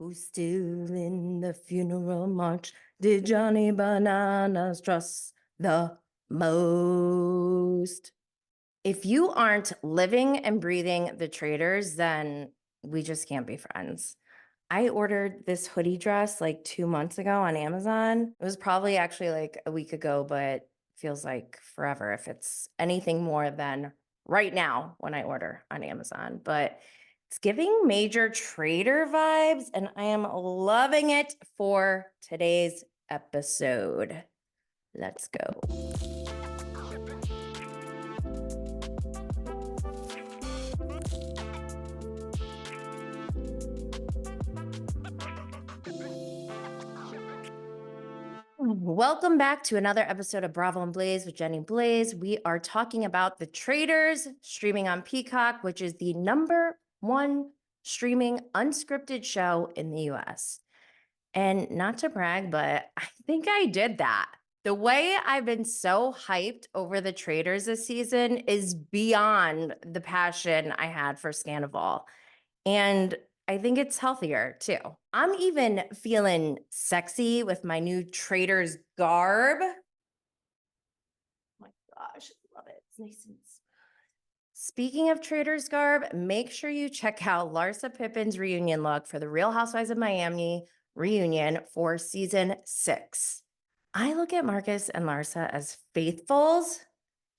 Who's still in the funeral march? Did Johnny Bananas trust the most? If you aren't living and breathing the Traitors, then we just can't be friends. I ordered this hoodie dress like 2 months ago on Amazon. It was probably actually like a week ago, but feels like forever if it's anything more than right now when I order on Amazon. But it's giving major trader vibes, and I am loving it for today's episode. Let's go. Welcome back to another episode of Bravo and Blaze with Jenny Blaze. We are talking about The Traitors streaming on Peacock, which is the #1 streaming unscripted show in the US. And not to brag, but I think I did that. The way I've been so hyped over The Traitors this season is beyond the passion I had for Scandival. And I think it's healthier too. I'm even feeling sexy with my new Traitors garb. Oh my gosh, I love it. It's nice and smooth. Speaking of Traitors garb, make sure you check out Larsa Pippen's reunion look for the Real Housewives of Miami reunion for season 6. I look at Marcus and Larsa as faithfuls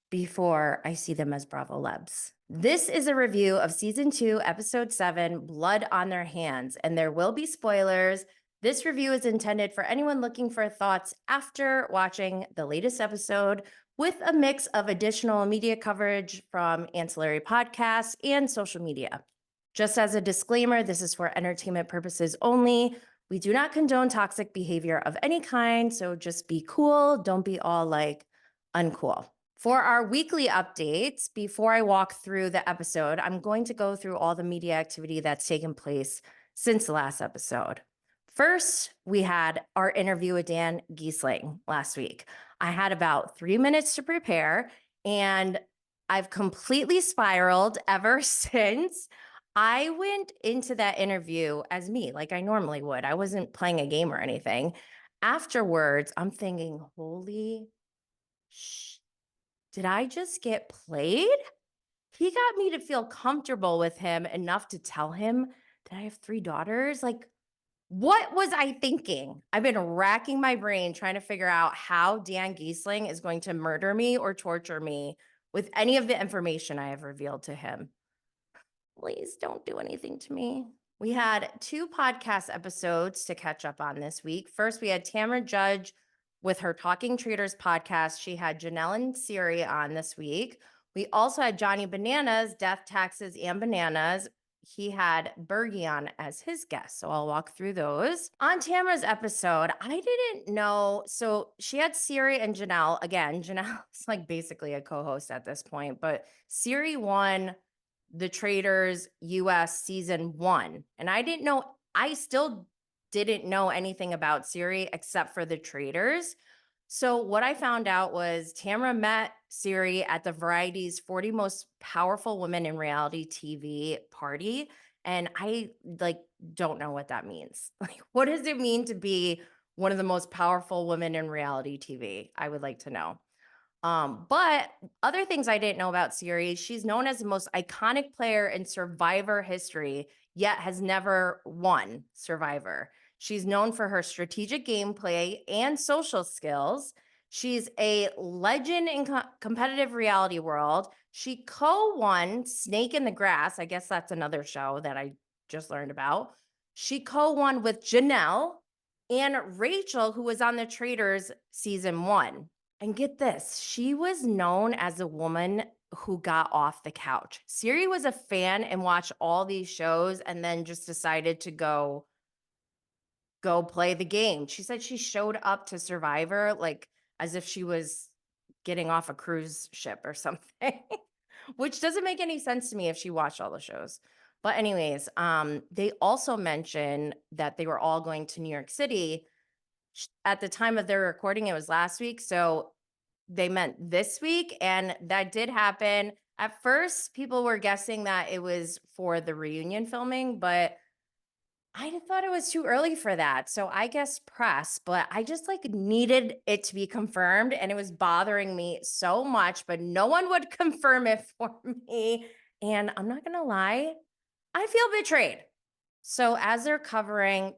before I see them as Bravo Lebs. This is a review of season 2, episode 7, Blood on Their Hands, and there will be spoilers. This review is intended for anyone looking for thoughts after watching the latest episode, with a mix of additional media coverage from ancillary podcasts and social media. Just as a disclaimer, this is for entertainment purposes only. We do not condone toxic behavior of any kind, so just be cool. Don't be all like uncool. For our weekly updates, before I walk through the episode, I'm going to go through all the media activity that's taken place since the last episode. First, we had our interview with Dan Giesling last week. I had about 3 minutes to prepare, and I've completely spiraled ever since. I went into that interview as me, like I normally would. I wasn't playing a game or anything. Afterwards, I'm thinking, holy did I just get played? He got me to feel comfortable with him enough to tell him that I have 3 daughters. Like, what was I thinking? I've been racking my brain trying to figure out how Dan Giesling is going to murder me or torture me with any of the information I have revealed to him. Please don't do anything to me. We had 2 podcast episodes to catch up on this week. First, we had Tamra Judge with her Talking Traitors podcast. She had Janelle and Siri on this week. We also had Johnny Bananas, Death, Taxes, and Bananas. He had Bergie on as his guest. So I'll walk through those. On Tamra's episode, I didn't know. So she had Siri and Janelle. Again, Janelle is like basically a co-host at this point, but Siri won the Traitors US season 1. And I still didn't know anything about Siri except for the Traitors. So what I found out was Tamra met Siri at the Variety's 40 Most Powerful Women in Reality TV party. And I don't know what that means. Like, what does it mean to be one of the most powerful women in reality TV? I would like to know. But other things I didn't know about Siri, she's known as the most iconic player in Survivor history, yet has never won Survivor. She's known for her strategic gameplay and social skills. She's a legend in competitive reality world. She co-won Snake in the Grass. I guess that's another show that I just learned about. She co-won with Janelle and Rachel, who was on the Traitors season 1. And get this, she was known as a woman who got off the couch. Siri was a fan and watched all these shows and then just decided to go play the game. She said she showed up to Survivor like as if she was getting off a cruise ship or something, which doesn't make any sense to me if she watched all the shows. But anyways, they also mentioned that they were all going to New York City. At the time of their recording, it was last week. So they meant this week, and that did happen. At first, people were guessing that it was for the reunion filming, but I thought it was too early for that. So I guess press, but I just like needed it to be confirmed and it was bothering me so much, but no one would confirm it for me. And I'm not going to lie, I feel betrayed. So as they're covering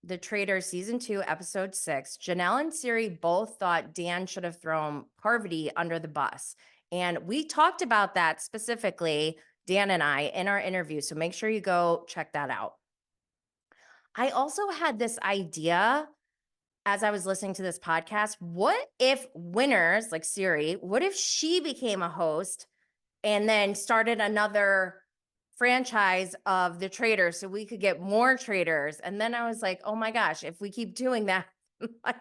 the Traitors season 2, episode 6, Janelle and Siri both thought Dan should have thrown Parvati under the bus. And we talked about that specifically, Dan and I, in our interview. So make sure you go check that out. I also had this idea as I was listening to this podcast. What if winners like Siri, what if she became a host and then started another franchise of the Traitors so we could get more Traitors? And then I was like, oh my gosh, if we keep doing that, like,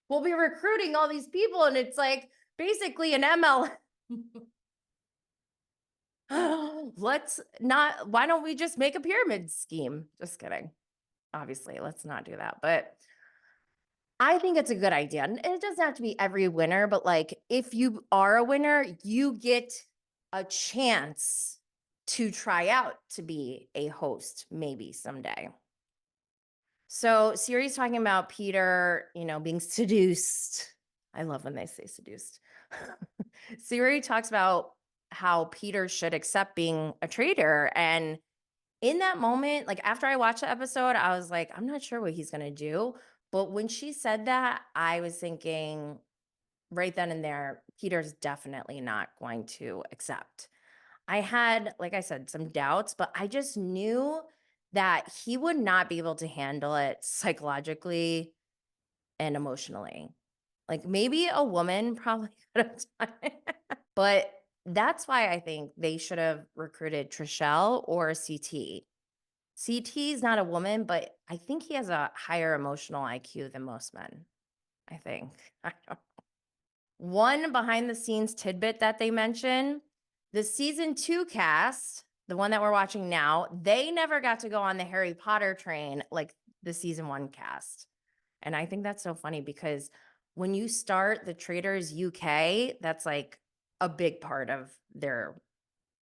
we'll be recruiting all these people and it's like basically an ML. Let's not, why don't we just make a pyramid scheme? Just kidding. Obviously, let's not do that. But I think it's a good idea. And it doesn't have to be every winner, but like if you are a winner, you get a chance to try out to be a host maybe someday. So Siri's talking about Peter, being seduced. I love when they say seduced. Siri talks about how Peter should accept being a traitor. And in that moment, like after I watched the episode, I was like, I'm not sure what he's going to do. But when she said that, I was thinking right then and there, Peter's definitely not going to accept. I had, like I said, some doubts, but I just knew that he would not be able to handle it psychologically and emotionally. Like maybe a woman probably could have done it. But that's why I think they should have recruited Trishelle or CT. CT is not a woman, but I think he has a higher emotional IQ than most men. I think. I don't. One behind the scenes tidbit that they mention, the season 2 cast, the one that we're watching now, they never got to go on the Harry Potter train like the season 1 cast. And I think that's so funny because when you start the Traitors UK, that's like a big part of the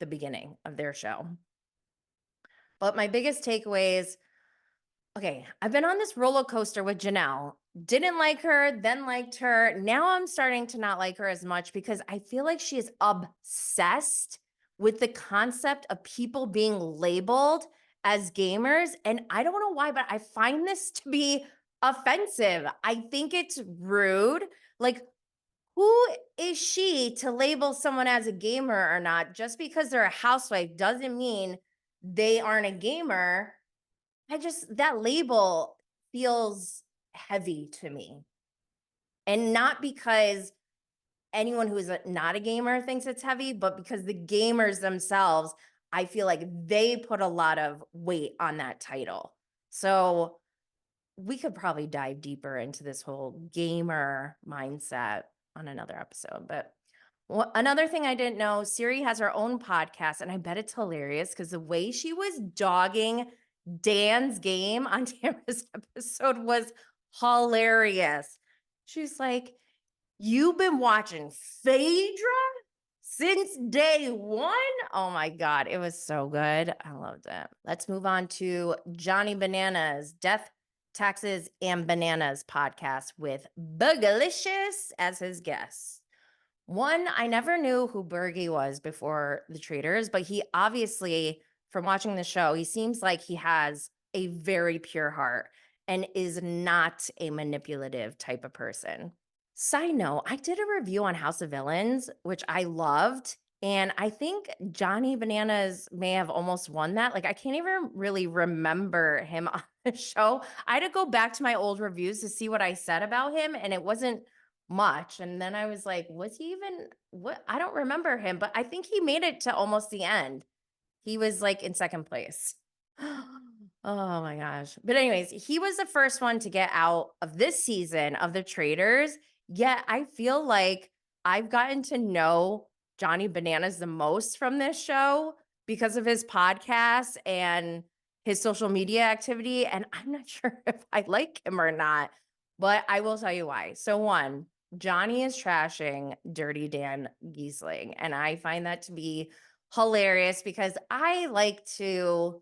beginning of their show. But my biggest takeaways, okay, I've been on this roller coaster with Janelle. Didn't like her, then liked her. Now I'm starting to not like her as much because I feel like she is obsessed with the concept of people being labeled as gamers. And I don't know why, but I find this to be offensive. I think it's rude. Like, who is she to label someone as a gamer or not? Just because they're a housewife doesn't mean they aren't a gamer. That label feels heavy to me. And not because anyone who is not a gamer thinks it's heavy, but because the gamers themselves, I feel like they put a lot of weight on that title. So we could probably dive deeper into this whole gamer mindset on another episode. But another thing I didn't know, Siri has her own podcast, and I bet it's hilarious because the way she was dogging Dan's game on Tamara's episode was hilarious. She's like, you've been watching Phaedra since day one? Oh my God, it was so good. I loved it. Let's move on to Johnny Bananas, Death, Taxes, and Bananas podcast with Bugalicious as his guest. One, I never knew who Bergie was before the Traitors, but he obviously, from watching the show, he seems like he has a very pure heart and is not a manipulative type of person. Side note, I did a review on House of Villains, which I loved. And I think Johnny Bananas may have almost won that. Like, I can't even really remember him on the show. I had to go back to my old reviews to see what I said about him, and it wasn't much. And then I was like, was he even what? I don't remember him, but I think he made it to almost the end. He was like in second place. Oh my gosh. But anyways, he was the first one to get out of this season of the Traitors. Yet I feel like I've gotten to know Johnny Bananas the most from this show because of his podcast and his social media activity. And I'm not sure if I like him or not, but I will tell you why. So one, Johnny is trashing Dirty Dan Giesling. And I find that to be hilarious because I like to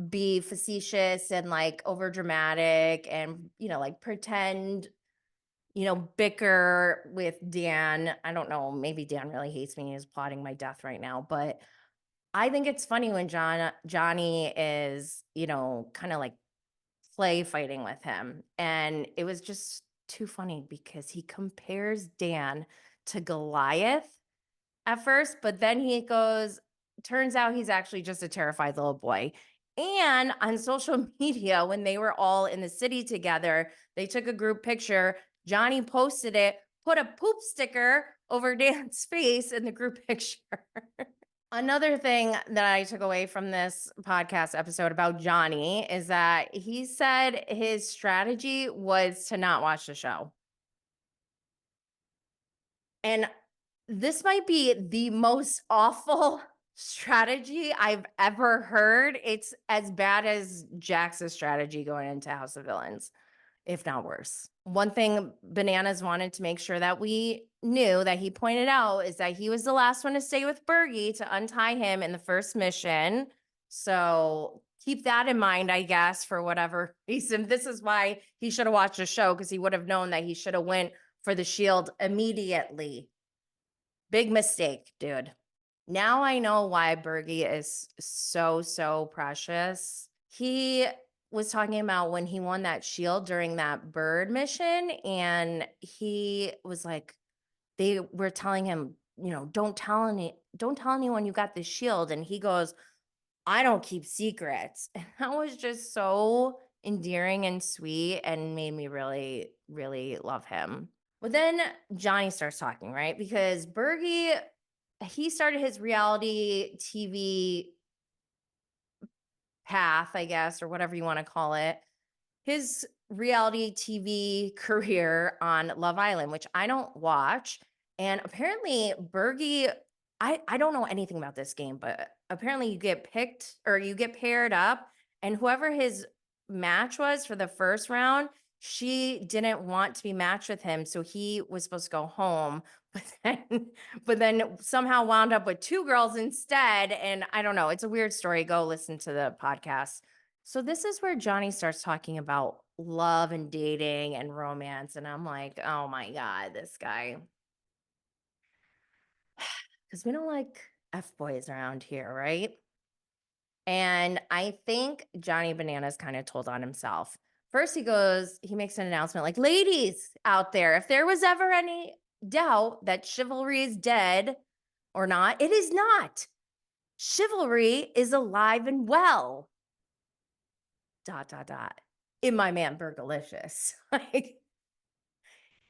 be facetious and like over dramatic and, like pretend, bicker with Dan. I don't know. Maybe Dan really hates me and is plotting my death right now. But I think it's funny when Johnny is, kind of like play fighting with him. And it was just too funny because he compares Dan to Goliath at first, but then he goes, turns out he's actually just a terrified little boy. And on social media, when they were all in the city together, they took a group picture. Johnny posted it, put a poop sticker over Dan's face in the group picture. Another thing that I took away from this podcast episode about Johnny is that he said his strategy was to not watch the show. And this might be the most awful strategy I've ever heard. It's as bad as Jax's strategy going into House of Villains, if not worse. One thing Bananas wanted to make sure that we knew that he pointed out is that he was the last one to stay with Bergie to untie him in the first mission. So keep that in mind, I guess, for whatever reason. This is why he should have watched the show, because he would have known that he should have went for the shield immediately. Big mistake, dude. Now I know why Bergie is so precious. He was talking about when he won that shield during that bird mission, and he was like, they were telling him, don't tell anyone you got this shield. And he goes, I don't keep secrets. And that was just so endearing and sweet and made me really, really love him. But then Johnny starts talking, right? Because Bergie, he started his reality TV path, I guess, or whatever you want to call it. His reality TV career on Love Island, which I don't watch. And apparently, Bergie, I don't know anything about this game, but apparently you get picked or you get paired up, and whoever his match was for the first round, she didn't want to be matched with him. So he was supposed to go home, but then somehow wound up with two girls instead. And I don't know. It's a weird story. Go listen to the podcast. So this is where Johnny starts talking about love and dating and romance. And I'm like, oh my God, this guy. Because we don't like F boys around here, right? And I think Johnny Bananas kind of told on himself. First, he makes an announcement like, ladies out there, if there was ever any doubt that chivalry is dead or not, it is not. Chivalry is alive and well. ... In my man Burgalicious. Like,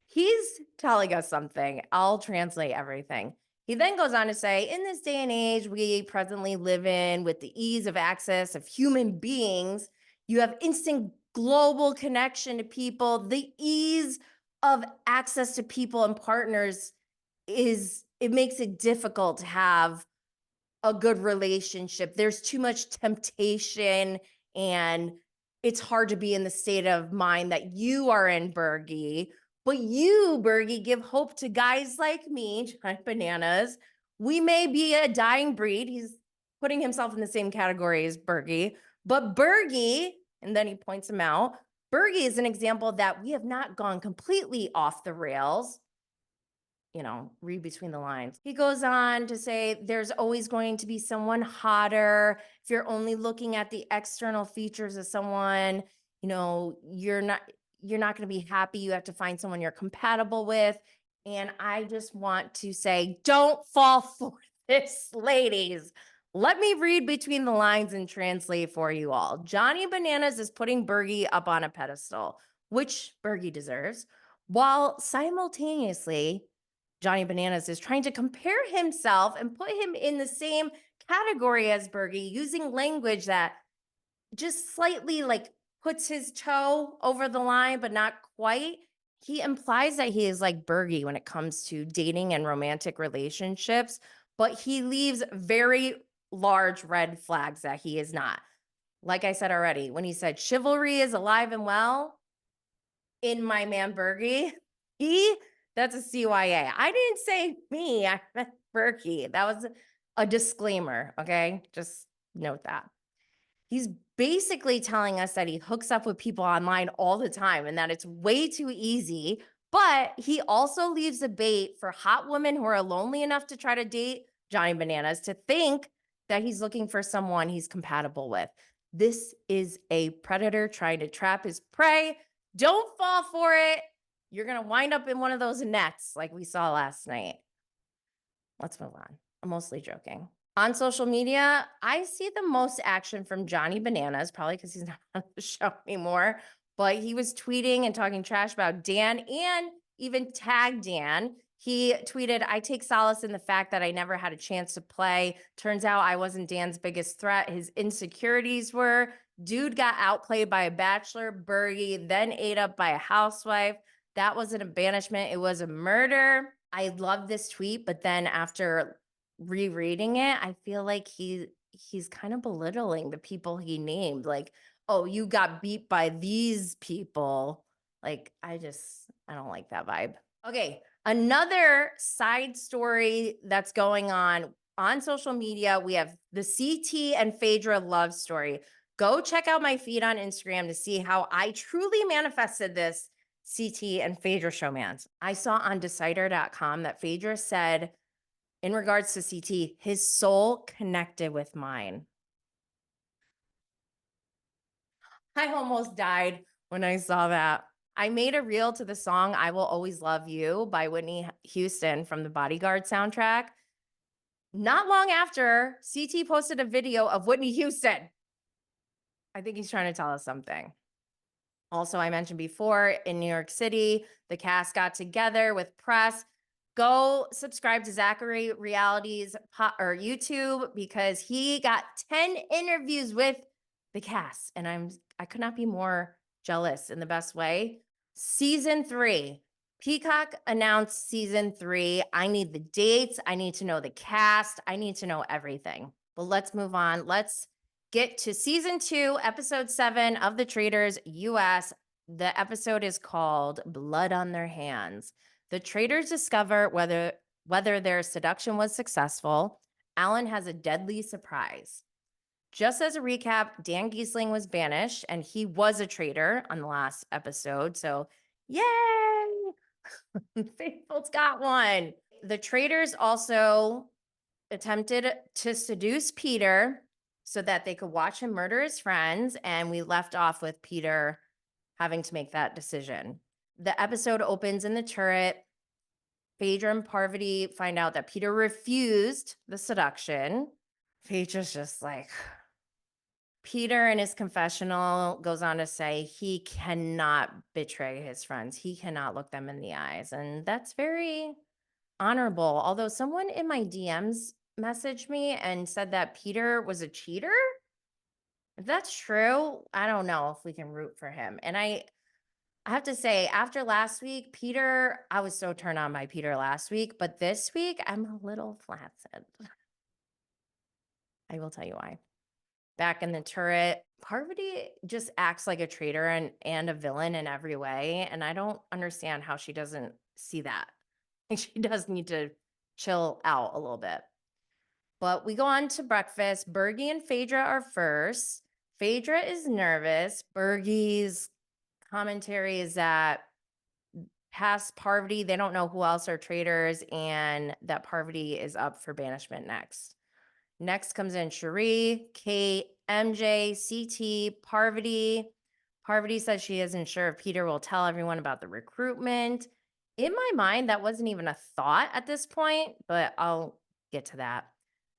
he's telling us something. I'll translate everything. He then goes on to say, in this day and age we presently live in, with the ease of access of human beings, you have instant global connection to people. The ease of access to people and partners it makes it difficult to have a good relationship. There's too much temptation, and it's hard to be in the state of mind that you are in, Bergie. But you, Bergie, give hope to guys like me, Giant Bananas. We may be a dying breed. He's putting himself in the same category as Bergie. But Bergie, and then he points him out, Bergie is an example that we have not gone completely off the rails. Read between the lines. He goes on to say there's always going to be someone hotter. If you're only looking at the external features of someone, you're not going to be happy. You have to find someone you're compatible with. And I just want to say, don't fall for this, ladies. Let me read between the lines and translate for you all. Johnny Bananas is putting Bergie up on a pedestal, which Bergie deserves, while simultaneously Johnny Bananas is trying to compare himself and put him in the same category as Bergie, using language that just slightly like puts his toe over the line, but not quite. He implies that he is like Bergie when it comes to dating and romantic relationships, but he leaves very large red flags that he is not. Like I said already, when he said chivalry is alive and well in my man Bergie, that's a CYA. I didn't say me, I meant Berkey. That was a disclaimer, okay? Just note that. He's basically telling us that he hooks up with people online all the time and that it's way too easy. But he also leaves a bait for hot women who are lonely enough to try to date Johnny Bananas to think that he's looking for someone he's compatible with. This is a predator trying to trap his prey. Don't fall for it. You're going to wind up in one of those nets like we saw last night. Let's move on. I'm mostly joking. On social media, I see the most action from Johnny Bananas, probably because he's not on the show anymore. But he was tweeting and talking trash about Dan and even tagged Dan. He tweeted, I take solace in the fact that I never had a chance to play. Turns out I wasn't Dan's biggest threat. His insecurities were. Dude got outplayed by a bachelor, Bergie, then ate up by a housewife. That wasn't a banishment, it was a murder. I love this tweet, but then after rereading it, I feel like he's kind of belittling the people he named. Like, oh, you got beat by these people. Like, I don't like that vibe. Okay, another side story that's going on social media, we have the CT and Phaedra love story. Go check out my feed on Instagram to see how I truly manifested this CT and Phaedra showmance. I saw on Decider.com that Phaedra said, in regards to CT, his soul connected with mine. I almost died when I saw that. I made a reel to the song I Will Always Love You by Whitney Houston from the Bodyguard soundtrack. Not long after, CT posted a video of Whitney Houston. I think he's trying to tell us something. Also, I mentioned before, in New York City, the cast got together with press. Go subscribe to Zachary Reality's YouTube because he got 10 interviews with the cast, and I could not be more jealous in the best way. Season 3. Peacock announced season 3. I need the dates. I need to know the cast. I need to know everything. But let's move on. Let's get to season 2, episode 7 of the Traitors US. The episode is called Blood on Their Hands. The traitors discover whether their seduction was successful. Alan has a deadly surprise. Just as a recap, Dan Giesling was banished, and he was a traitor on the last episode. So, yay! Faithful's got one. The traitors also attempted to seduce Peter so that they could watch him murder his friends, and we left off with Peter having to make that decision. The episode opens in the turret. Phaedra and Parvati find out that Peter refused the seduction. Phaedra's just like, Peter in his confessional goes on to say he cannot betray his friends. He cannot look them in the eyes. And that's very honorable. Although someone in my DMs messaged me and said that Peter was a cheater. If that's true, I don't know if we can root for him. And I have to say, after last week, Peter, I was so turned on by Peter last week, but this week I'm a little flaccid. I will tell you why. Back in the turret, Parvati just acts like a traitor and a villain in every way. And I don't understand how she doesn't see that. She does need to chill out a little bit. But we go on to breakfast. Bergie and Phaedra are first. Phaedra is nervous. Bergie's commentary is that past Parvati, they don't know who else are traitors, and that Parvati is up for banishment next. Next comes in Cherie, Kate, MJ, CT, Parvati. Parvati says she isn't sure if Peter will tell everyone about the recruitment. In my mind, that wasn't even a thought at this point, but I'll get to that.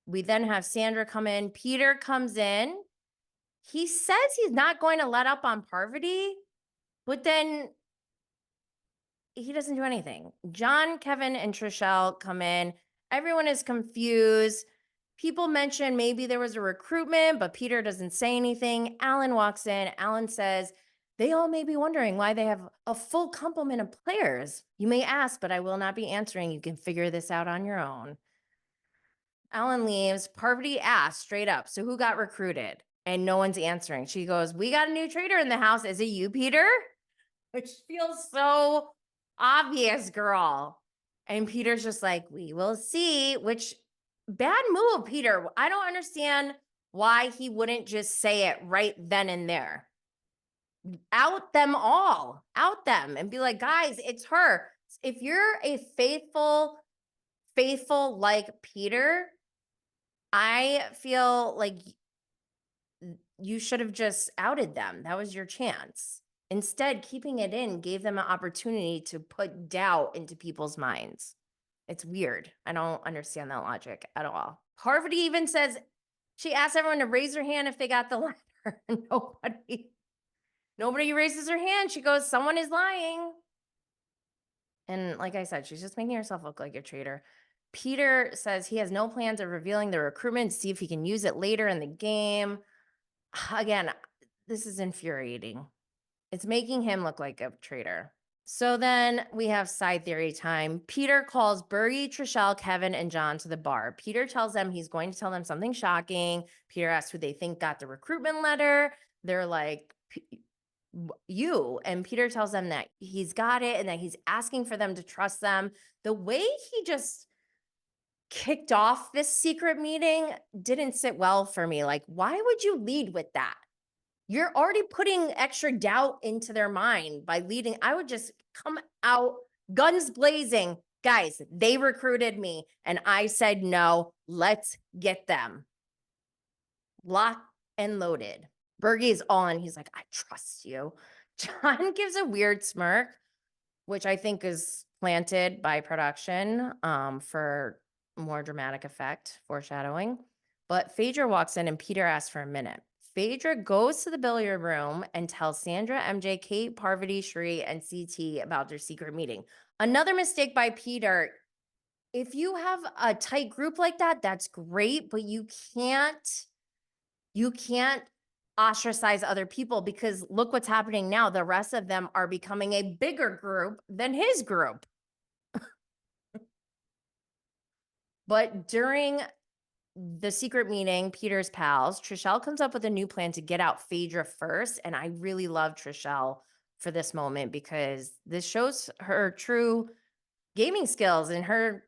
We then have Sandra come in. Peter comes in. He says he's not going to let up on Parvati, but then he doesn't do anything. John, Kevin, and Trishelle come in. Everyone is confused. People mention maybe there was a recruitment, but Peter doesn't say anything. Alan walks in. Alan says, they all may be wondering why they have a full complement of players. You may ask, but I will not be answering. You can figure this out on your own. Alan leaves. Parvati asks straight up, so who got recruited? And no one's answering. She goes, we got a new traitor in the house. Is it you, Peter? Which feels so obvious, girl. And Peter's just like, we will see, which bad move, Peter. I don't understand why he wouldn't just say it right then and there. Out them all, out them, and be like, guys, it's her. If you're a faithful like Peter, I feel like you should have just outed them. That was your chance. Instead, keeping it in gave them an opportunity to put doubt into people's minds. It's weird. I don't understand that logic at all. Harvard even says she asked everyone to raise their hand if they got the letter. Nobody raises their hand. She goes, someone is lying. And like I said, she's just making herself look like a traitor. Peter says he has no plans of revealing the recruitment to see if he can use it later in the game. Again, this is infuriating. It's making him look like a traitor. So then we have side theory time. Peter calls Bergie, Trishelle, Kevin, and John to the bar. Peter tells them he's going to tell them something shocking. Peter asks who they think got the recruitment letter. They're like, you. And Peter tells them that he's got it and that he's asking for them to trust them. The way he just kicked off this secret meeting didn't sit well for me. Like, why would you lead with that? You're already putting extra doubt into their mind by leading. I would just come out guns blazing. Guys, they recruited me and I said no. Let's get them. Locked and loaded. Bergie's on. He's like, I trust you. John gives a weird smirk, which I think is planted by production for more dramatic effect, foreshadowing. But Phaedra walks in and Peter asks for a minute. Phaedra goes to the billiard room and tells Sandra, MJ, Kate, Parvati, Shree, and CT about their secret meeting. Another mistake by Peter. If you have a tight group like that, that's great, but you can't ostracize other people because look what's happening now. The rest of them are becoming a bigger group than his group. But during the secret meeting, Peter's pals, Trishelle comes up with a new plan to get out Phaedra first. And I really love Trishelle for this moment because this shows her true gaming skills and her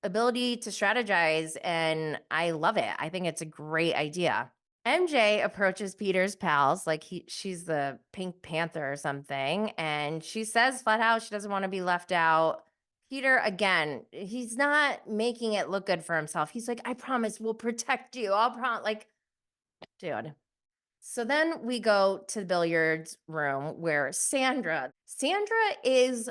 ability to strategize. And I love it. I think it's a great idea. MJ approaches Peter's pals like she's the Pink Panther or something. And she says flat out she doesn't want to be left out. Peter, again, he's not making it look good for himself. He's like, I promise we'll protect you. I'll promise. Like, dude. So then we go to the billiards room where Sandra is,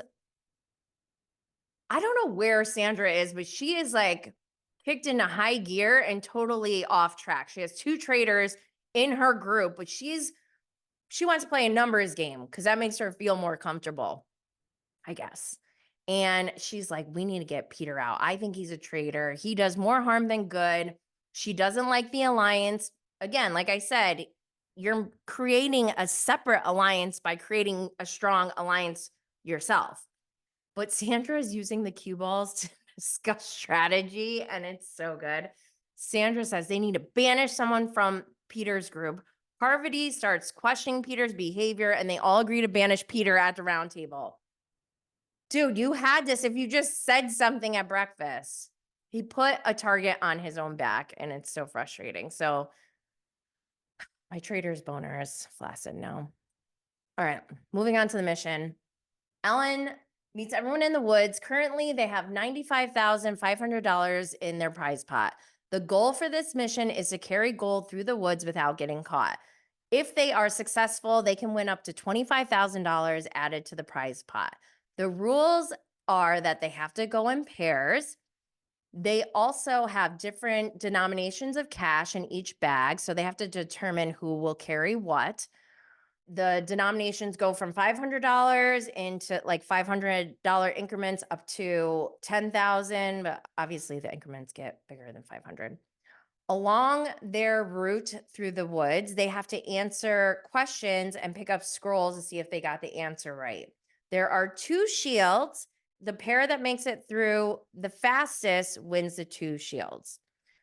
I don't know where Sandra is, but she is like kicked into high gear and totally off track. She has two traitors in her group, but she wants to play a numbers game because that makes her feel more comfortable, I guess. And she's like, we need to get Peter out. I think he's a traitor. He does more harm than good. She doesn't like the alliance. Again, like I said, you're creating a separate alliance by creating a strong alliance yourself. But Sandra is using the cue balls to discuss strategy, and it's so good. Sandra says they need to banish someone from Peter's group. Parvati starts questioning Peter's behavior, and they all agree to banish Peter at the round table. Dude, you had this if you just said something at breakfast. He put a target on his own back, and it's so frustrating. So my traitor's boner is flaccid now. All right, moving on to the mission. Ellen meets everyone in the woods. Currently, they have $95,500 in their prize pot. The goal for this mission is to carry gold through the woods without getting caught. If they are successful, they can win up to $25,000 added to the prize pot. The rules are that they have to go in pairs. They also have different denominations of cash in each bag, so they have to determine who will carry what. The denominations go from $500 into like $500 increments up to $10,000, but obviously the increments get bigger than 500. Along their route through the woods, they have to answer questions and pick up scrolls to see if they got the answer right. There are two shields. The pair that makes it through the fastest wins the two shields.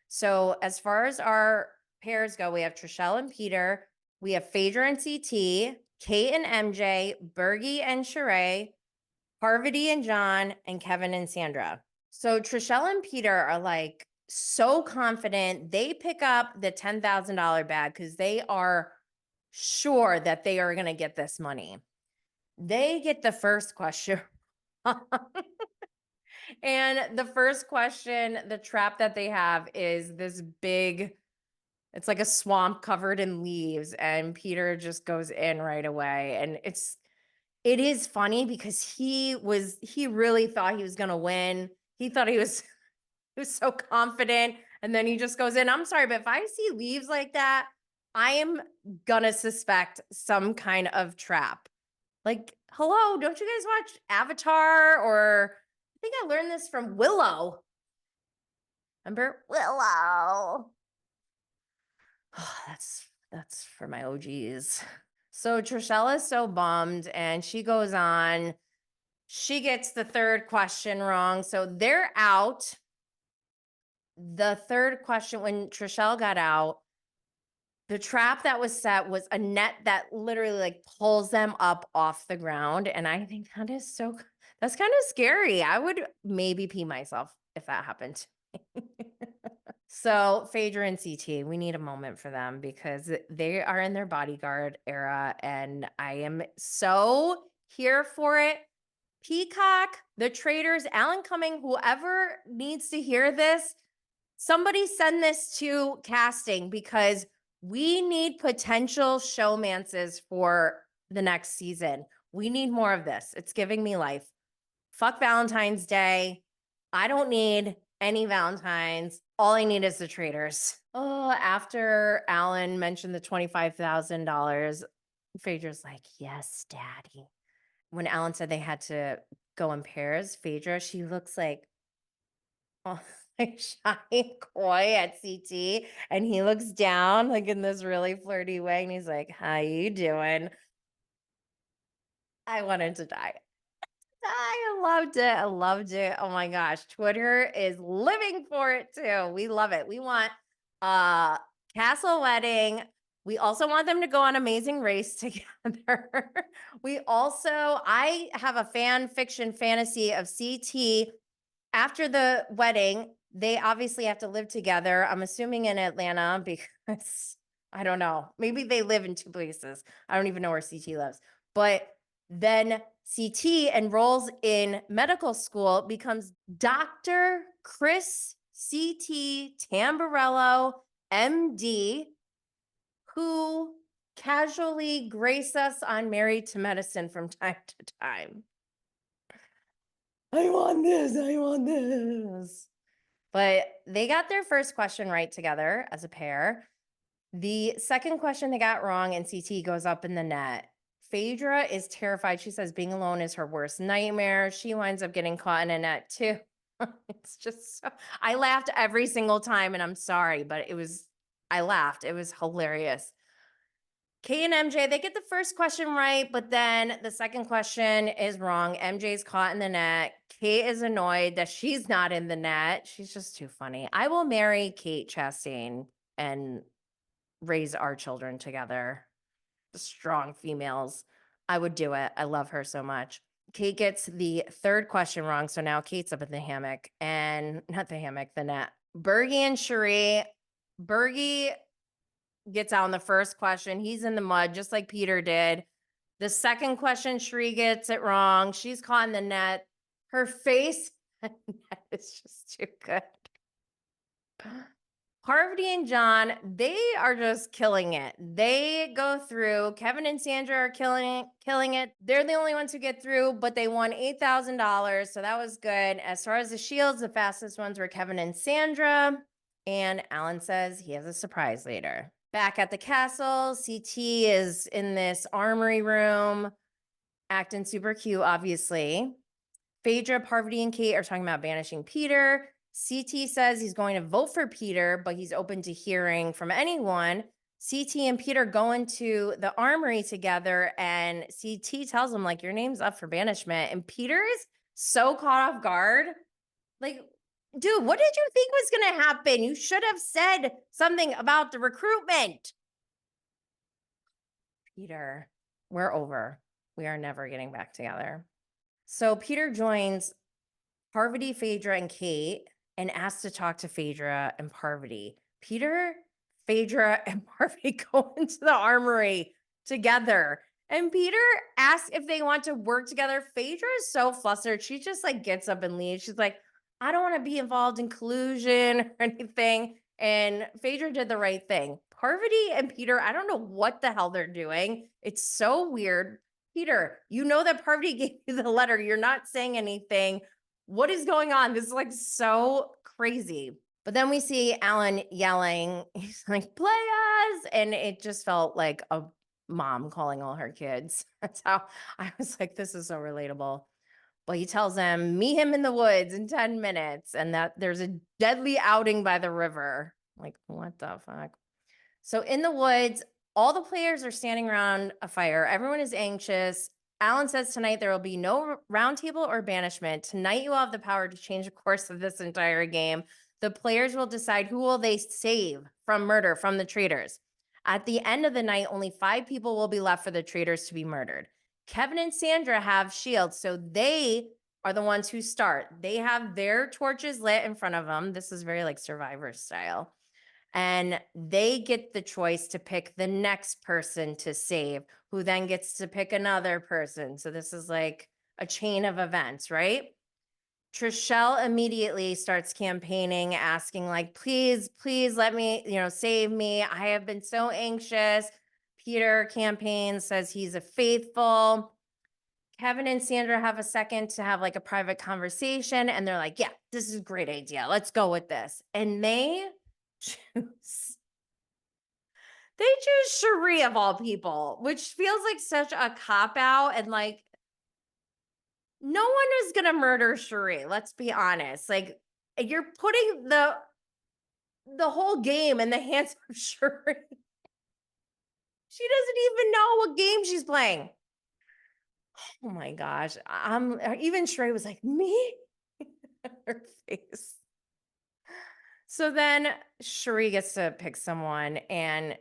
So as far as our pairs go, we have Trishelle and Peter. We have Phaedra and CT, Kate and MJ, Bergie and Sheree, Parvati and John, and Kevin and Sandra. So Trishelle and Peter are like so confident. They pick up the $10,000 bag because they are sure that they are going to get this money. They get the first question. And the first question, the trap that they have is this big, it's like a swamp covered in leaves. And Peter just goes in right away. And it is funny because he really thought he was going to win. He thought he was so confident. And then he just goes in. I'm sorry, but if I see leaves like that, I am gonna suspect some kind of trap. Like, hello, don't you guys watch Avatar? Or I think I learned this from Willow. Remember Willow? Oh, that's for my OGs. So Trishelle is so bummed, and she goes on. She gets the third question wrong. So they're out. The third question, when Trishelle got out, the trap that was set was a net that literally like pulls them up off the ground. And I think that's kind of scary. I would maybe pee myself if that happened. So Phaedra and CT, we need a moment for them because they are in their bodyguard era. And I am so here for it. Peacock, the Traitors, Alan Cumming, whoever needs to hear this, somebody send this to casting because we need potential showmances for the next season. We need more of this. It's giving me life. Fuck Valentine's Day. I don't need any Valentines. All I need is the Traitors. Oh, after Alan mentioned the $25,000, Phaedra's like, yes, daddy. When Alan said they had to go in pairs, Phaedra, she looks like, oh, like shy and coy at CT, and he looks down like in this really flirty way, and he's like, "How you doing?" I wanted to die. I loved it. I loved it. Oh my gosh, Twitter is living for it too. We love it. We want castle wedding. We also want them to go on Amazing Race together. I have a fan fiction fantasy of CT after the wedding. They obviously have to live together. I'm assuming in Atlanta because I don't know. Maybe they live in two places. I don't even know where CT lives. But then CT enrolls in medical school, becomes Dr. Chris CT Tamburello, MD, who casually grace us on Married to Medicine from time to time. I want this. I want this. But they got their first question right together as a pair. The second question they got wrong, and CT goes up in the net. Phaedra is terrified. She says being alone is her worst nightmare. She winds up getting caught in a net too. It's just so, I laughed every single time, and I'm sorry, but I laughed. It was hilarious. Kate and MJ, they get the first question right, but then the second question is wrong. MJ's caught in the net. Kate is annoyed that she's not in the net. She's just too funny. I will marry Kate Chastain and raise our children together. Strong females. I would do it. I love her so much. Kate gets the third question wrong. So now Kate's up in the hammock and not the hammock, the net. Bergie and Cherie. Bergie gets out on the first question. He's in the mud, just like Peter did. The second question, Cherie gets it wrong. She's caught in the net. Her face is just too good. Parvati and John, they are just killing it. They go through. Kevin and Sandra are killing it. They're the only ones who get through, but they won $8,000, so that was good. As far as the shields, the fastest ones were Kevin and Sandra. And Alan says he has a surprise later. Back at the castle, CT is in this armory room, acting super cute, obviously. Phaedra, Parvati, and Kate are talking about banishing Peter. CT says he's going to vote for Peter, but he's open to hearing from anyone. CT and Peter go into the armory together, and CT tells him, like, your name's up for banishment. And Peter is so caught off guard. Like, dude, what did you think was going to happen? You should have said something about the recruitment. Peter, we're over. We are never getting back together. So Peter joins Parvati, Phaedra, and Kate, and asks to talk to Phaedra and Parvati. Peter, Phaedra, and Parvati go into the armory together. And Peter asks if they want to work together. Phaedra is so flustered. She just like gets up and leaves. She's like, I don't want to be involved in collusion or anything. And Phaedra did the right thing. Parvati and Peter, I don't know what the hell they're doing. It's so weird. Peter, you know that Parvati gave you the letter. You're not saying anything. What is going on? This is like so crazy. But then we see Alan yelling, he's like, play us. And it just felt like a mom calling all her kids. That's how I was like, this is so relatable. But he tells them, meet him in the woods in 10 minutes, and that there's a deadly outing by the river. Like, what the fuck? So in the woods, all the players are standing around a fire. Everyone is anxious. Alan says tonight there will be no round table or banishment. Tonight you will have the power to change the course of this entire game. The players will decide who will they save from murder from the traitors. At the end of the night, only 5 people will be left for the traitors to be murdered. Kevin and Sandra have shields, so they are the ones who start. They have their torches lit in front of them. This is very like Survivor style. And they get the choice to pick the next person to save, who then gets to pick another person. So this is like a chain of events, right? Trishelle immediately starts campaigning, asking like, please, please let me, save me. I have been so anxious. Peter campaigns, says he's a faithful. Kevin and Sandra have a second to have like a private conversation. And they're like, yeah, this is a great idea. Let's go with this. And they choose Cherie of all people, which feels like such a cop out. And like, no one is gonna murder Cherie. Let's be honest. Like, you're putting the whole game in the hands of Cherie. She doesn't even know what game she's playing. Oh my gosh. Even Cherie was like, me? Her face. So then Cherie gets to pick someone, and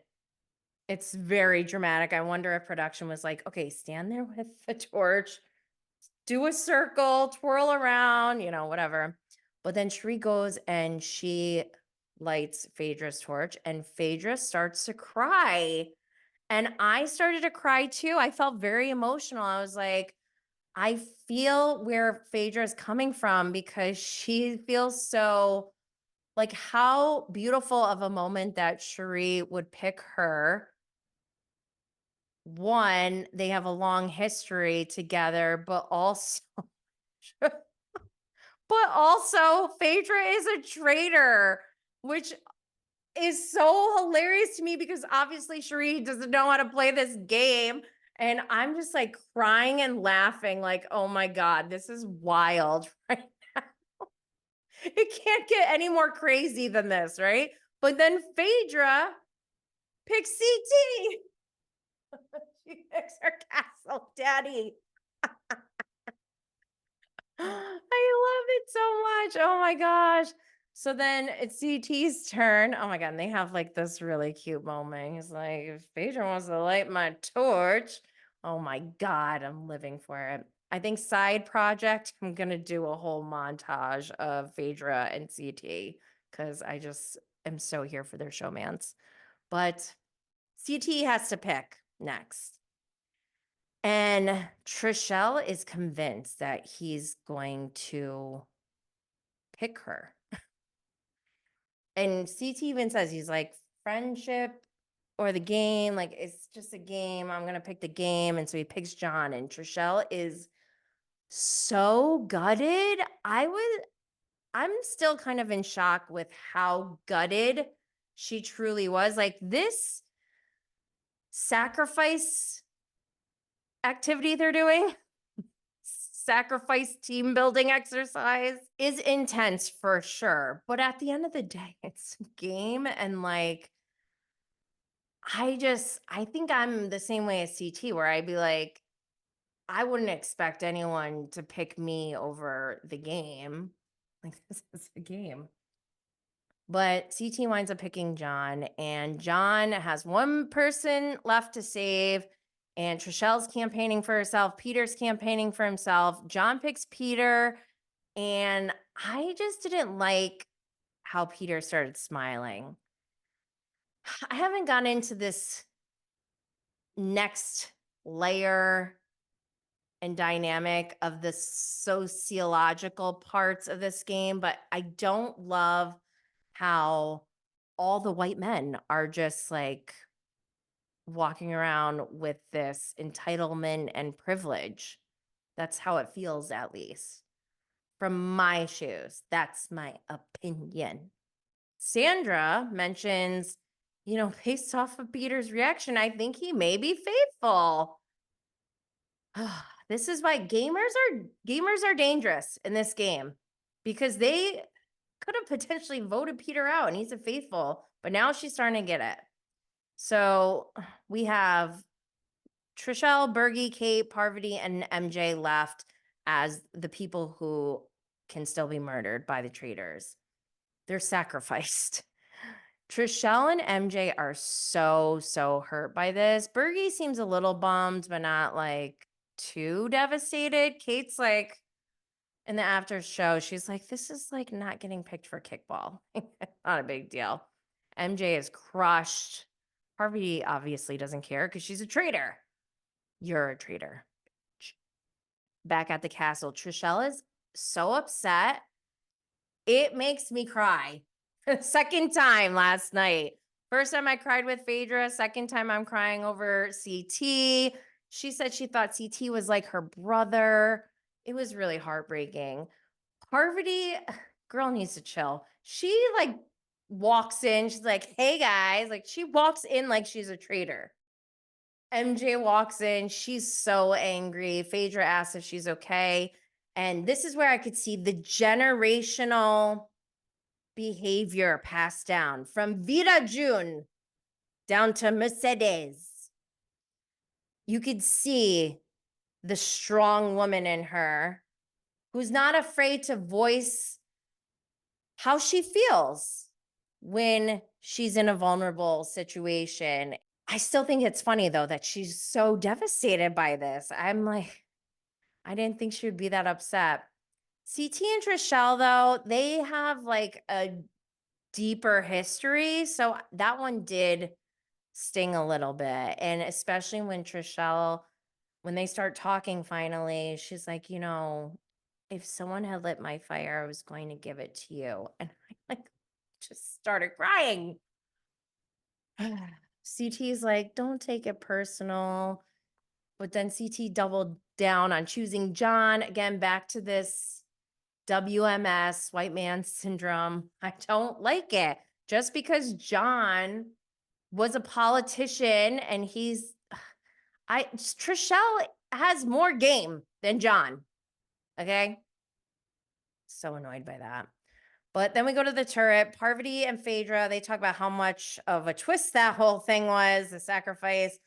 it's very dramatic. I wonder if production was like, okay, stand there with the torch, do a circle, twirl around, whatever. But then Cherie goes and she lights Phaedra's torch, and Phaedra starts to cry. And I started to cry too. I felt very emotional. I was like, I feel where Phaedra is coming from, because she feels so like how beautiful of a moment that Cherie would pick her. One, they have a long history together, but also Phaedra is a traitor, which is so hilarious to me, because obviously Cherie doesn't know how to play this game. And I'm just like crying and laughing like, oh my God, this is wild right now. It can't get any more crazy than this, right? But then Phaedra picks CT. She picks her castle daddy. I love it so much. Oh my gosh. So then it's CT's turn. Oh my God. And they have like this really cute moment. He's like, if Phaedra wants to light my torch. Oh my God. I'm living for it. I think side project, I'm going to do a whole montage of Phaedra and CT, because I just am so here for their showmance. But CT has to pick next. And Trishelle is convinced that he's going to pick her. And CT even says, he's like, friendship or the game, like it's just a game. I'm going to pick the game. And so he picks John, and Trishelle is so gutted. I'm still kind of in shock with how gutted she truly was. Like, this sacrifice activity they're doing, sacrifice team building exercise, is intense for sure. But at the end of the day, it's a game. And like, I think I'm the same way as CT, where I'd be like, I wouldn't expect anyone to pick me over the game. Like, this is a game. But CT winds up picking John, and John has one person left to save, and Trishelle's campaigning for herself. Peter's campaigning for himself. John picks Peter, and I just didn't like how Peter started smiling. I haven't gone into this next layer and dynamic of the sociological parts of this game, but I don't love how all the white men are just like walking around with this entitlement and privilege. That's how it feels, at least from my shoes. That's my opinion. Sandra mentions, based off of Peter's reaction, I think he may be faithful. This is why gamers are dangerous in this game, because they could have potentially voted Peter out and he's a faithful, but now she's starting to get it. So we have Trishelle, Bergie, Kate, Parvati, and MJ left as the people who can still be murdered by the traitors. They're sacrificed. Trishelle and MJ are so hurt by this. Bergie seems a little bummed, but not like too devastated. Kate's like, in the after show, she's like, this is like not getting picked for kickball. Not a big deal. MJ is crushed. Harvey obviously doesn't care because she's a traitor. You're a traitor. Back at the castle, Trishelle is so upset. It makes me cry. Second time last night. First time I cried with Phaedra. Second time I'm crying over CT. She said she thought CT was like her brother. It was really heartbreaking. Parvati, girl needs to chill. She like walks in. She's like, hey guys. Like she walks in like she's a traitor. MJ walks in. She's so angry. Phaedra asks if she's okay. And this is where I could see the generational behavior passed down from Vida June down to Mercedes. You could see the strong woman in her who's not afraid to voice how she feels when she's in a vulnerable situation. I still think it's funny though that she's so devastated by this. I'm like, I didn't think she would be that upset. CT and Trishelle, though, they have like a deeper history. So that one did sting a little bit. And especially when Trishelle, when they start talking finally, she's like, if someone had lit my fire, I was going to give it to you. And I like just started crying. CT's like, don't take it personal. But then CT doubled down on choosing John. Again, back to this WMS, white man syndrome. I don't like it. Just because John was a politician and Trishelle has more game than John. Okay. So annoyed by that. But then we go to the turret. Parvati and Phaedra, they talk about how much of a twist that whole thing was, the sacrifice.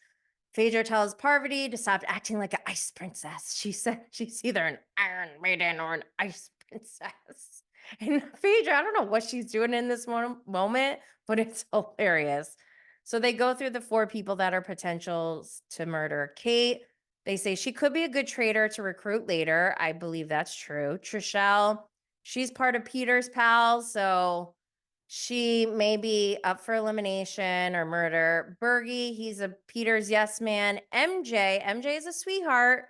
Phaedra tells Parvati to stop acting like an ice princess. She said she's either an Iron Maiden or an ice princess. And Phaedra, I don't know what she's doing in this moment, but it's hilarious. So they go through the 4 people that are potentials to murder Kate. They say she could be a good traitor to recruit later. I believe that's true. Trishelle, she's part of Peter's pals, so she may be up for elimination or murder. Bergie, he's a Peter's yes man. MJ is a sweetheart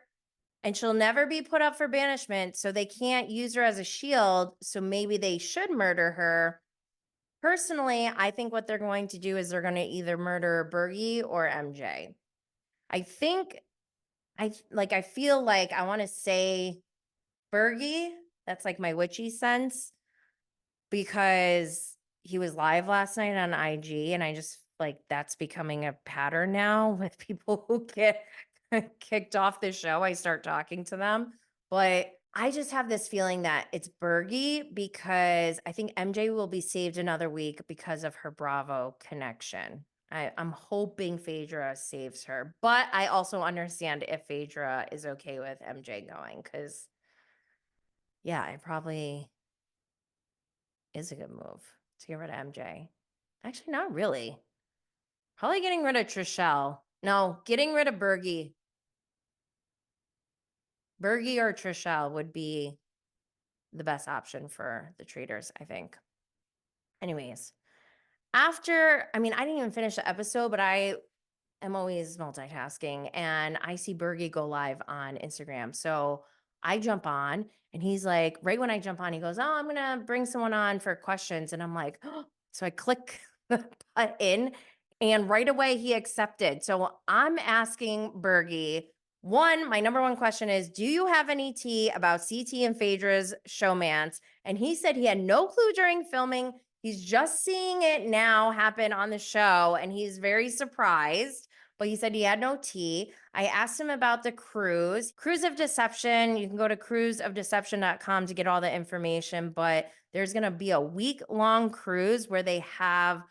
and she'll never be put up for banishment. So they can't use her as a shield. So maybe they should murder her. Personally, I think what they're going to do is they're going to either murder Bergie or MJ. I think I feel like I want to say Bergie. That's like my witchy sense because he was live last night on IG and I just like that's becoming a pattern now with people who get kicked off the show. I start talking to them, but I just have this feeling that it's Bergie because I think MJ will be saved another week because of her Bravo connection. I'm hoping Phaedra saves her, but I also understand if Phaedra is okay with MJ going because, yeah, it probably is a good move to get rid of MJ. Actually, not really. Probably getting rid of Trishelle. No, getting rid of Bergie. Bergie or Trishelle would be the best option for the Traitors, I think. Anyways, after, I mean, I didn't even finish the episode, but I'm always multitasking and I see Bergie go live on Instagram. So I jump on and he's like, right when I jump on, he goes, "Oh, I'm going to bring someone on for questions." And I'm like, oh. So I click the button and right away he accepted. So I'm asking Bergie, one, my number one question is, do you have any tea about CT and Phaedra's showmance? And he said he had no clue during filming. He's just seeing it now happen on the show and he's very surprised, but he said he had no tea. I asked him about the cruise. Cruise of Deception. You can go to cruiseofdeception.com to get all the information, but there's going to be a week-long cruise where they have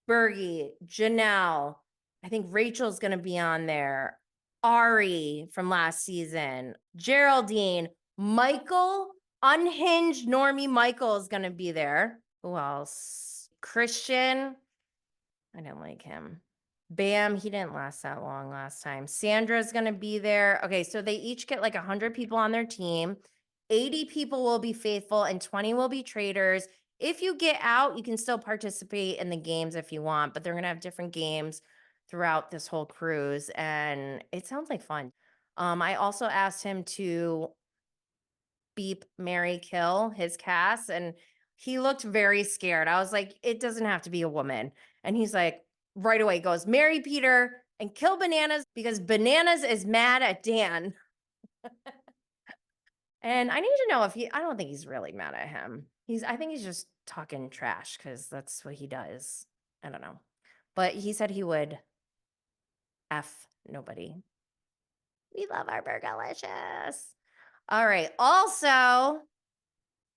Bergie, Janelle. I think Rachel's going to be on there. Ari from last season. Geraldine. Michael, unhinged normie Michael is going to be there. Who else? Christian. I didn't like him. Bam, he didn't last that long last time. Sandra's going to be there. Okay, so they each get like 100 people on their team. 80 people will be faithful and 20 will be traitors. If you get out, you can still participate in the games if you want, but they're going to have different games throughout this whole cruise and it sounds like fun. I also asked him to beep, marry, kill his cast, and he looked very scared. I was like, it doesn't have to be a woman. And he's like, right away goes, marry Peter and kill Bananas because Bananas is mad at Dan. And I need to know if I don't think he's really mad at him. I think he's just talking trash because that's what he does. I don't know. But he said he would F nobody. We love our Burgalicious. All right. Also, oh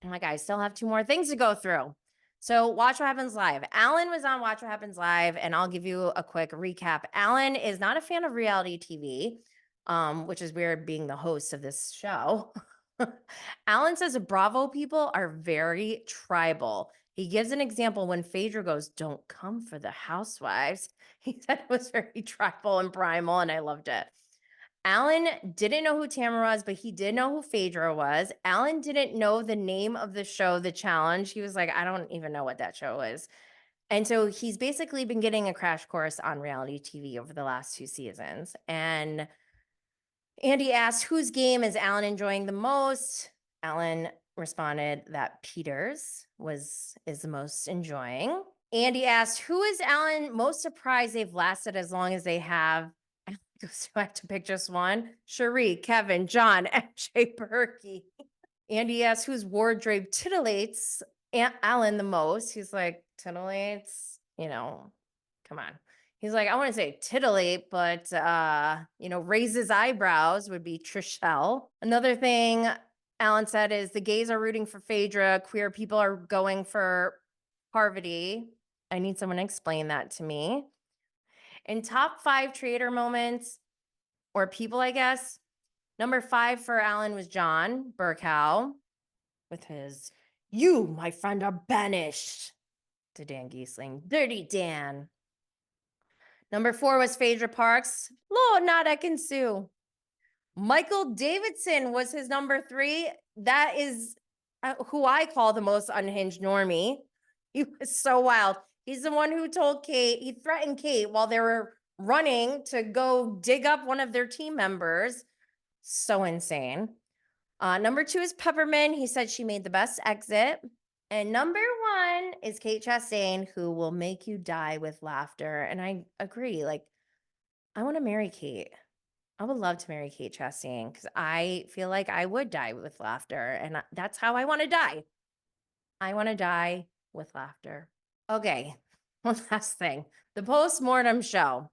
my God, I still have two more things to go through. So Watch What Happens Live. Alan was on Watch What Happens Live, and I'll give you a quick recap. Alan is not a fan of reality TV, which is weird being the host of this show. Alan says the Bravo people are very tribal. He gives an example when Phaedra goes, "Don't come for the housewives." He said it was very tribal and primal, and I loved it. Alan didn't know who Tamara was, but he did know who Phaedra was. Alan didn't know the name of the show, The Challenge. He was like, I don't even know what that show is. And so he's basically been getting a crash course on reality TV over the last 2 seasons. And Andy asked, whose game is Alan enjoying the most? Alan responded that Peter's is the most enjoying. Andy asked, who is Alan most surprised they've lasted as long as they have? So I have to pick just one. Cherie, Kevin, John, MJ, Berkey. Andy asks whose wardrobe titillates Alan the most. He's like, titillates, come on. He's like, I want to say titillate, but raises eyebrows would be Trishelle. Another thing Alan said is the gays are rooting for Phaedra, queer people are going for Parvati. I need someone to explain that to me. In top 5 traitor moments or people, I guess, number 5 for Alan was John Burkow with his, "You, my friend, are banished," to Dan Giesling. Dirty Dan. Number 4 was Phaedra Parks. Lord, not I can sue. Michael Davidson was his number 3. That is who I call the most unhinged normie. He was so wild. He's the one who told Kate, he threatened Kate while they were running to go dig up one of their team members. So insane. Number 2 is Peppermint. He said she made the best exit. And number 1 is Kate Chastain, who will make you die with laughter. And I agree. Like, I want to marry Kate. I would love to marry Kate Chastain because I feel like I would die with laughter. And that's how I want to die. I want to die with laughter. Okay. One last thing. The postmortem show,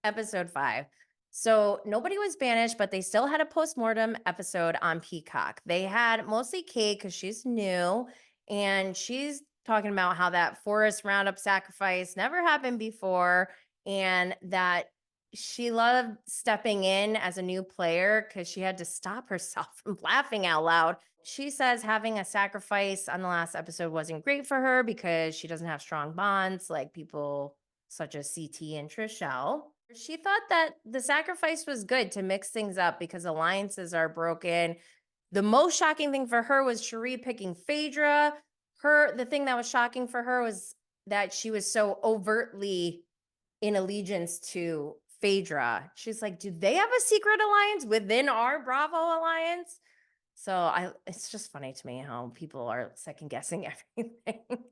episode 5. So nobody was banished, but they still had a postmortem episode on Peacock. They had mostly Kate because she's new and she's talking about how that forest roundup sacrifice never happened before and that she loved stepping in as a new player because she had to stop herself from laughing out loud. She says having a sacrifice on the last episode wasn't great for her because she doesn't have strong bonds like people such as CT and Trishelle. She thought that the sacrifice was good to mix things up because alliances are broken. The most shocking thing for her was Cherie picking Phaedra. The thing that was shocking for her was that she was so overtly in allegiance to Phaedra. She's like, do they have a secret alliance within our Bravo alliance? So it's just funny to me how people are second guessing everything.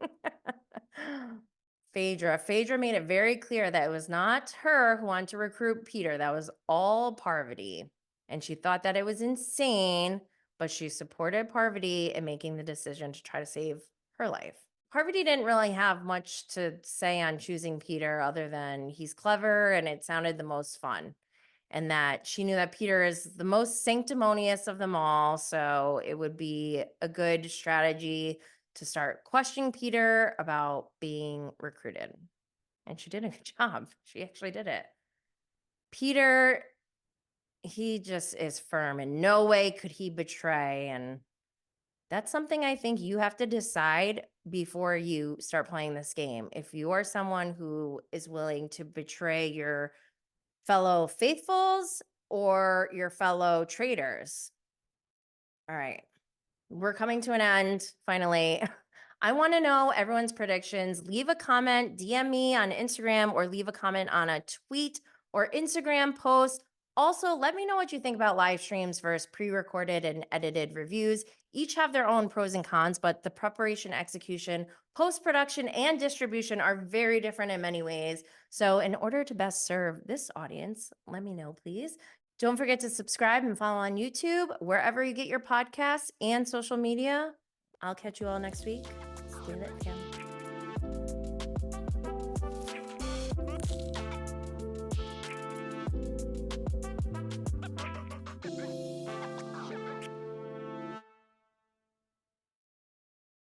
Phaedra made it very clear that it was not her who wanted to recruit Peter. That was all Parvati. And she thought that it was insane, but she supported Parvati in making the decision to try to save her life. Parvati didn't really have much to say on choosing Peter other than he's clever and it sounded the most fun. And that she knew that Peter is the most sanctimonious of them all. So it would be a good strategy to start questioning Peter about being recruited. And she did a good job. She actually did it. Peter, he just is firm. In no way could he betray. And that's something I think you have to decide before you start playing this game. If you are someone who is willing to betray your fellow faithfuls or your fellow traitors. All right. We're coming to an end finally. I want to know everyone's predictions. Leave a comment, DM me on Instagram, or leave a comment on a tweet or Instagram post. Also, let me know what you think about live streams versus pre-recorded and edited reviews. Each have their own pros and cons, but the preparation, execution, post-production, and distribution are very different in many ways. So in order to best serve this audience, let me know, please. Don't forget to subscribe and follow on YouTube, wherever you get your podcasts and social media. I'll catch you all next week. Stay lit, fam.